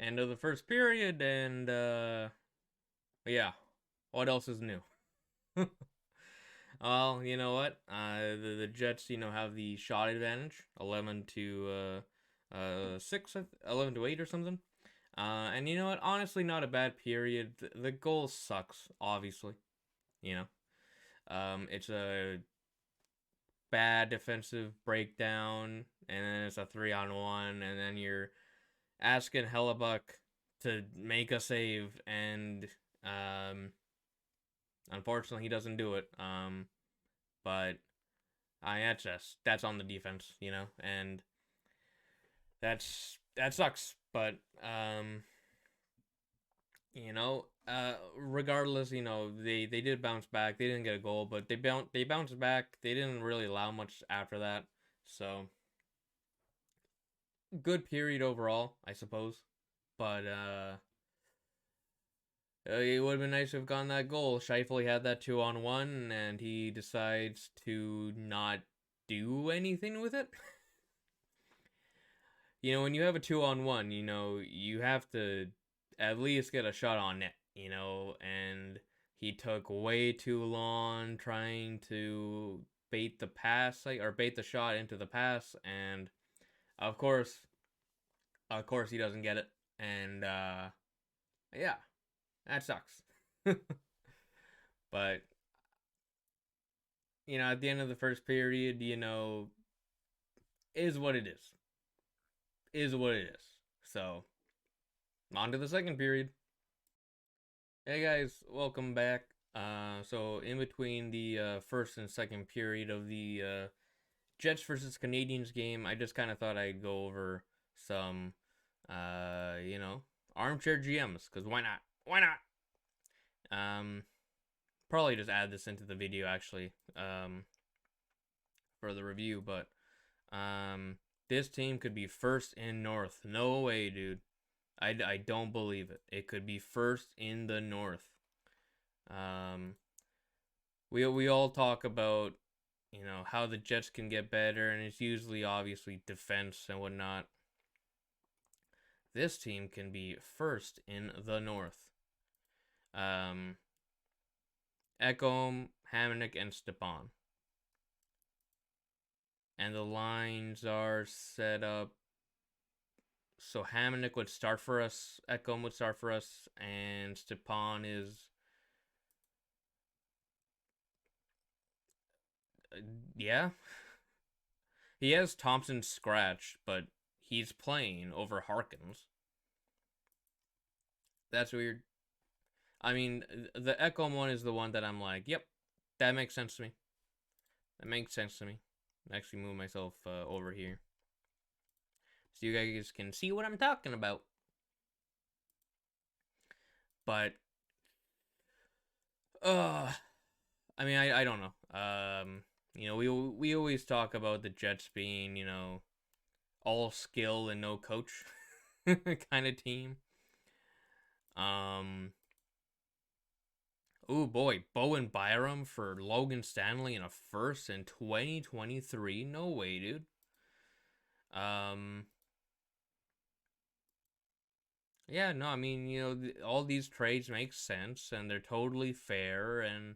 End of the first period, and yeah, what else is new? Well, you know what? The Jets, have the shot advantage, 11 to 6, 11 to 8 or something. And you know what? Honestly, not a bad period. The goal sucks, obviously. You it's a bad defensive breakdown, and then it's a 3-on-1, and then you're asking Hellebuck to make a save, and um, unfortunately, he doesn't do it. But that's on the defense, and that sucks. But regardless, they did bounce back. They didn't get a goal, but they bounced back. They didn't really allow much after that. So good period overall, I suppose. But it would have been nice to have gotten that goal. Scheifele had that 2-on-1, and he decides to not do anything with it. When you have a 2-on-1, you have to at least get a shot on net, and he took way too long trying to bait the pass, or bait the shot into the pass, and of course, he doesn't get it, and yeah, that sucks. But at the end of the first period, is what it is what it is. So on to the second period. Hey guys, welcome back. So in between the first and second period of the Jets versus Canadiens game, I just kind of thought I'd go over some, armchair GMs, because why not? Why not? Um, Probably just add this into the video actually, for the review, but this team could be first in North. No way, dude. I don't believe it. It could be first in the North. Um, we all talk about how the Jets can get better, and it's usually obviously defense and whatnot. This team can be first in the North. Ekholm, Hamonic, and Stepan. And the lines are set up so Hamonic would start for us, Ekholm would start for us, and Stepan is yeah. He has Thompson scratched, but he's playing over Harkins. That's weird. I mean, the Ekholm one is the one that I'm like, yep, that makes sense to me. That makes sense to me. Actually, move myself over here so you guys can see what I'm talking about. But, I mean, I don't know. We always talk about the Jets being, all skill and no coach kind of team. Um, oh boy, Bowen Byram for Logan Stanley in a first in 2023. No way, dude. Um, yeah, no, I mean, all these trades make sense and they're totally fair, and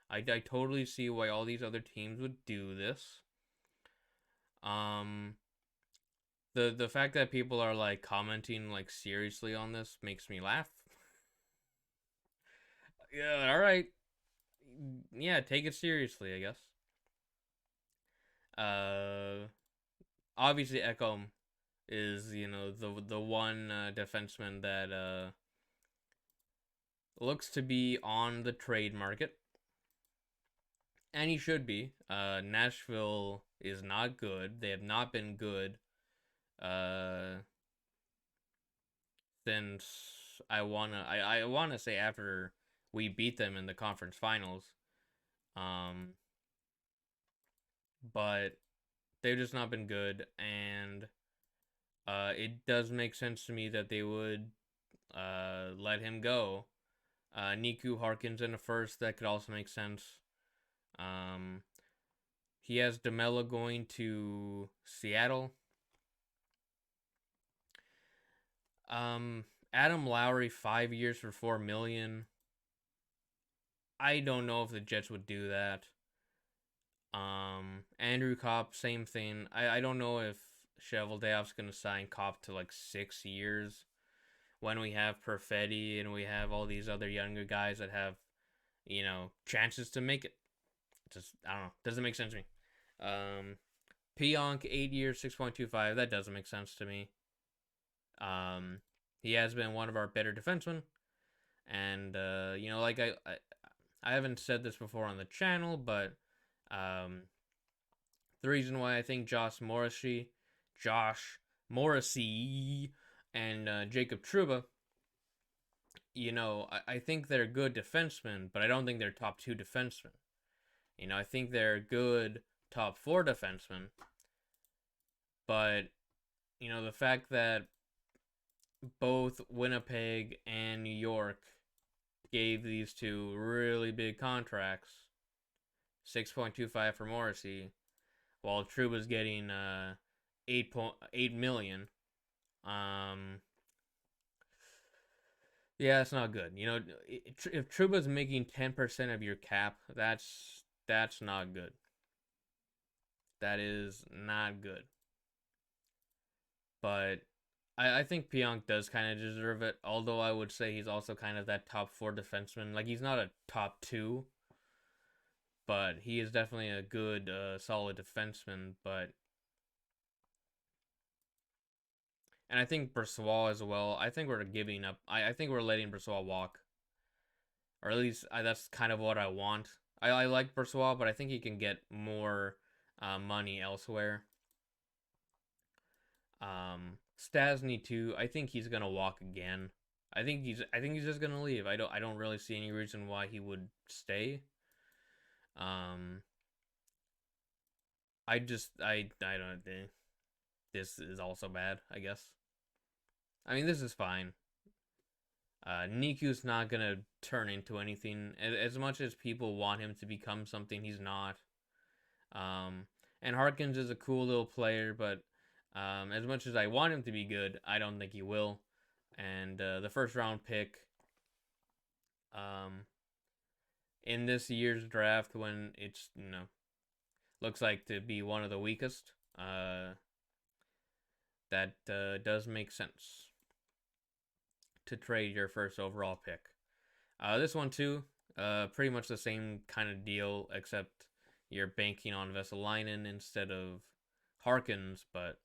I totally see why all these other teams would do this. Um, the fact that people are like commenting like seriously on this makes me laugh. Yeah, all right. Yeah, take it seriously, I guess. Uh, Obviously Ekholm is the one defenseman that looks to be on the trade market, and he should be. Nashville is not good. They have not been good uh, since I wanna say after we beat them in the conference finals. Um, but they've just not been good, and it does make sense to me that they would let him go. Niku Harkins in the first, that could also make sense. Um, he has DeMello going to Seattle. Um, Adam Lowry, 5 years for 4 million. I don't know if the Jets would do that. Andrew Kopp, same thing. I don't know if Cheveldayoff's gonna sign Kopp to like 6 years when we have Perfetti and we have all these other younger guys that have, chances to make it. Just I don't know. Doesn't make sense to me. Pionk, 8 years, 6.25. That doesn't make sense to me. He has been one of our better defensemen, and like I haven't said this before on the channel, but the reason why I think Josh Morrissey, and Jacob Trouba, I think they're good defensemen, but I don't think they're top two defensemen. I think they're good top four defensemen, but the fact that both Winnipeg and New York gave these two really big contracts, 6.25 for Morrissey, while Trouba's getting 8 million. Yeah, that's not good. If Trouba's making 10% of your cap, that's not good. That is not good. But I think Pionk does kind of deserve it, although I would say he's also kind of that top four defenseman. Like, he's not a top two, but he is definitely a good, solid defenseman. And I think Brossoit as well. I think we're giving up. I think we're letting Brossoit walk. Or at least that's kind of what I want. I like Brossoit, but I think he can get more money elsewhere. Stasny too. I think he's gonna walk again. I think he's just gonna leave. I don't really see any reason why he would stay. I don't think this is also bad, I guess. I mean, this is fine. Niku's not gonna turn into anything. As much as people want him to become something, he's not. And Harkins is a cool little player, but as much as I want him to be good, I don't think he will. And the first round pick in this year's draft, when it's looks like to be one of the weakest, that does make sense to trade your first overall pick. This one too, pretty much the same kind of deal, except you're banking on Vesalainen instead of Harkins, but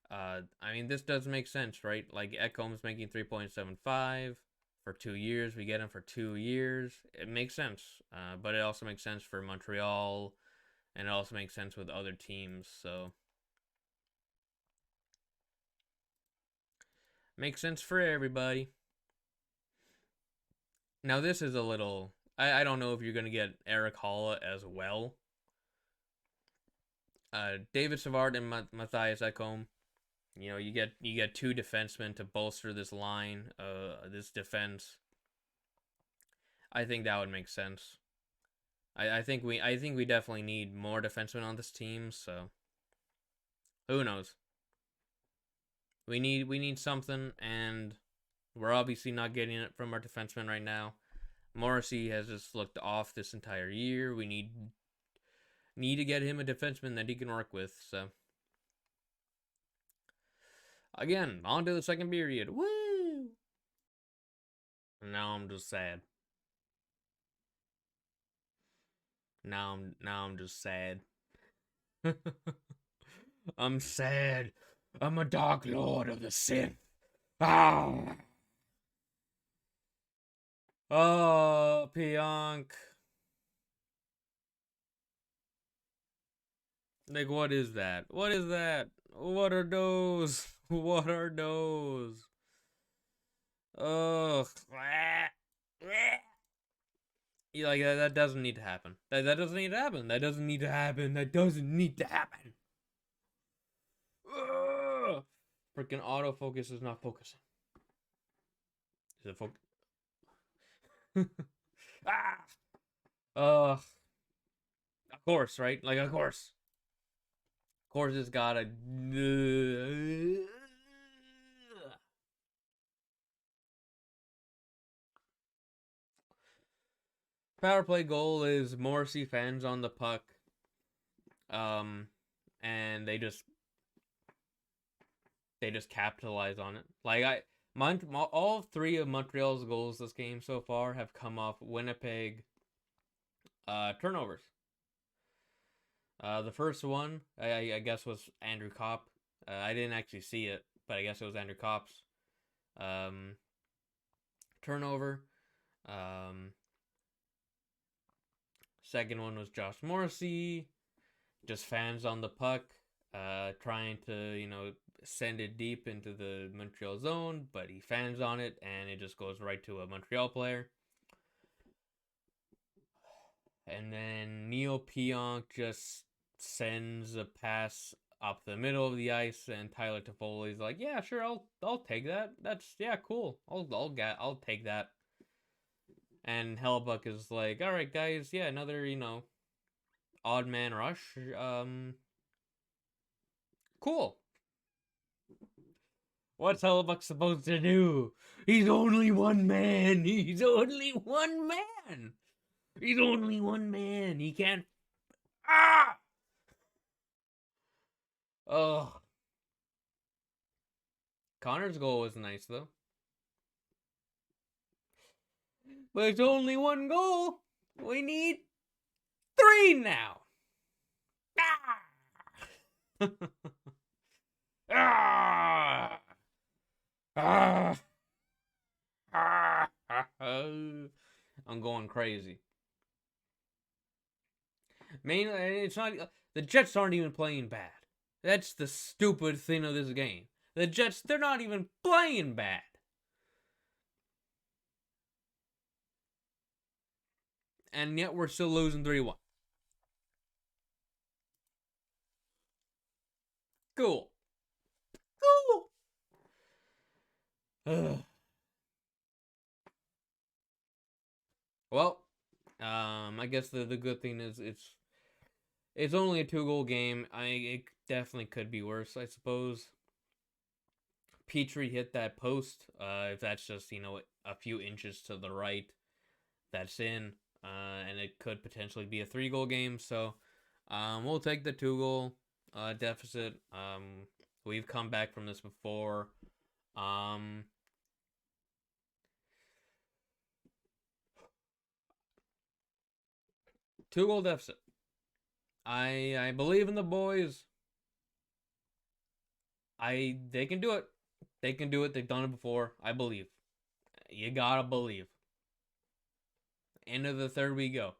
I mean, this does make sense, right? Like, Ekholm's making 3.75 for 2 years. We get him for 2 years. It makes sense, but it also makes sense for Montreal, and it also makes sense with other teams. So makes sense for everybody. Now this is a little. I don't know if you're gonna get Eric Halla as well. David Savard and Matthias Ekholm. You get two defensemen to bolster this line, this defense. I think that would make sense. I think we definitely need more defensemen on this team. So who knows? We need something, and we're obviously not getting it from our defensemen right now. Morrissey has just looked off this entire year. We need to get him a defenseman that he can work with. So again, on to the second period. Woo! Now I'm just sad. Now I'm just sad. I'm sad. I'm a dark lord of the Sith. Ah. Oh, Pionk. Like, what is that? What is that? What are those? What are those? Ugh. Yeah, like, that doesn't need to happen. That doesn't need to happen. That doesn't need to happen. That doesn't need to happen. Ugh. Freaking autofocus is not focusing. Is it focus? Ah. Ugh. Of course, right? Like, of course. Of course, it's gotta. Power play goal is Morrissey fans on the puck, and they just capitalize on it. Like all three of Montreal's goals this game so far have come off Winnipeg turnovers. The first one, I guess, was Andrew Kopp. I didn't actually see it, but I guess it was Andrew Kopp's turnover. Second one was Josh Morrissey, just fans on the puck, trying to send it deep into the Montreal zone, but he fans on it and it just goes right to a Montreal player. And then Neil Pionk just sends a pass up the middle of the ice, and Tyler Toffoli's like, "Yeah, sure, I'll take that. That's cool. I'll take that." And Hellebuck is like, "All right, guys, yeah, another odd man rush. Cool. What's Hellebuck supposed to do? He's only one man. He's only one man. He's only one man. He can't. Ah! Oh. Connor's goal was nice, though. But it's only one goal. We need 3 now. Ah! Ah! Ah! Ah! I'm going crazy. Mainly, it's not. The Jets aren't even playing bad. That's the stupid thing of this game. The Jets, they're not even playing bad. And yet we're still losing 3-1. Cool. Cool. Well, I guess the good thing is it's only a 2-goal game. It definitely could be worse, I suppose. Petrie hit that post. If that's just a few inches to the right, that's in. And it could potentially be a 3-goal game. So, we'll take the 2-goal deficit. We've come back from this before. 2-goal deficit. I believe in the boys. They can do it. They can do it. They've done it before. I believe. You gotta believe. End of the third we go.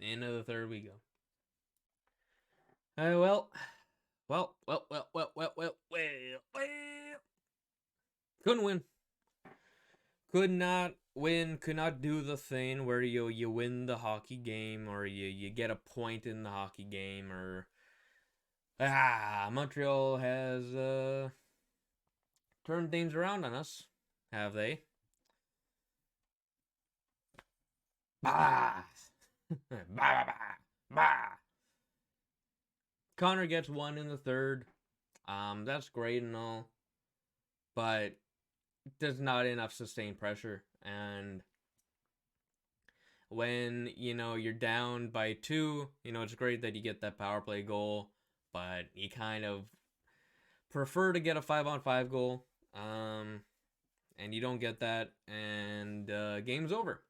End of the third we go. Well. Couldn't win. Could not win. Could not do the thing where you win the hockey game, or you get a point in the hockey game, or Montreal has turned things around on us. Have they? Bah! Bah, bah, bah, bah. Connor gets 1 in the third. That's great and all, but there's not enough sustained pressure. And when you're down by 2, it's great that you get that power play goal, but you kind of prefer to get a 5-on-5 goal. And you don't get that, and game's over.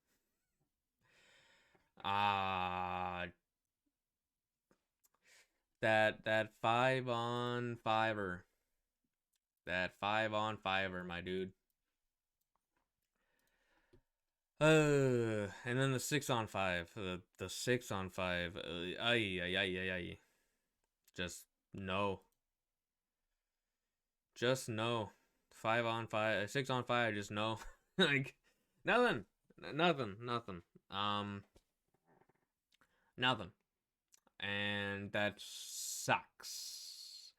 That 5-on-5er. That 5-on-5er, my dude. And then the 6-on-5. The 6-on-5. Ay. Just no. Just no. 5-on-5. 6-on-5. Just no. Like nothing. Nothing. Nothing. And that sucks.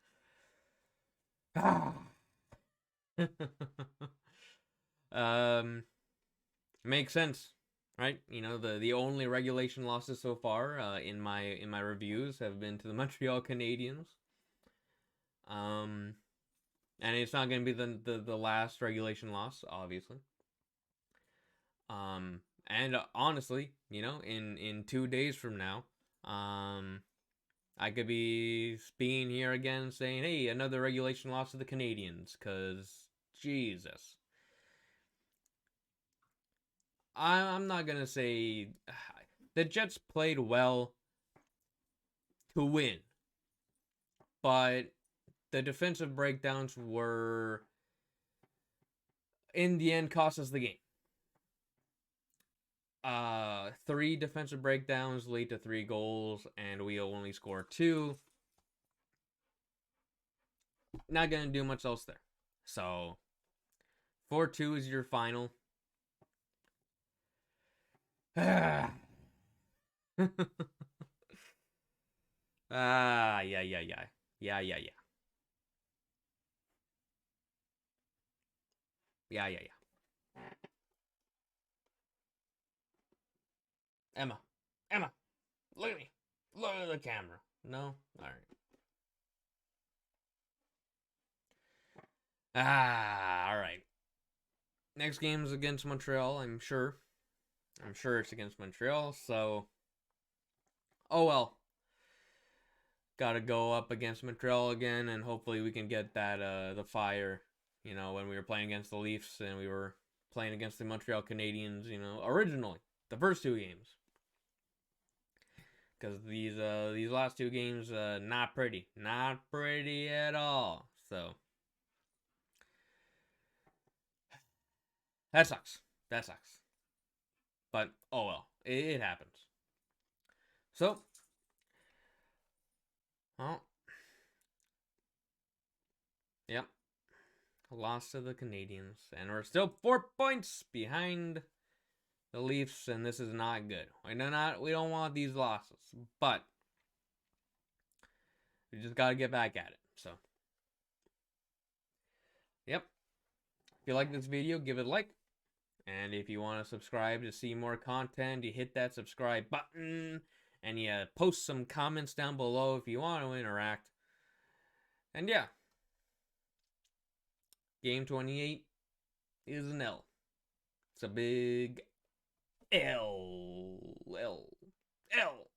Makes sense, right? The only regulation losses so far in my reviews have been to the Montreal Canadiens. And it's not going to be the last regulation loss, obviously. And honestly, in 2 days from now, I could be being here again saying, "Hey, another regulation loss to the Canadiens," because Jesus, I'm not gonna say the Jets played well to win, but the defensive breakdowns were in the end cost us the game. Three defensive breakdowns lead to 3 goals, and we only score 2. Not gonna do much else there. So 4-2 is your final. Yeah, yeah, yeah, yeah, yeah, yeah, yeah, yeah, yeah, yeah. Emma, Emma, look at me. Look at the camera. No, all right. All right. Next game is against Montreal. I'm sure. I'm sure it's against Montreal. So, oh well. Got to go up against Montreal again, and hopefully we can get that the fire. When we were playing against the Leafs and we were playing against the Montreal Canadiens. Originally the first 2 games, because these last 2 games not pretty at all. So that sucks. That sucks. But oh well, it happens. So, oh, yep, lost to the Canadiens, and we're still 4 points behind the Leafs, and this is not good. We don't want these losses, but we just gotta get back at it. So, yep. If you like this video, give it a like. And if you want to subscribe to see more content, you hit that subscribe button. And you post some comments down below if you want to interact. And yeah, game 28 is an L. It's a big L. L. L.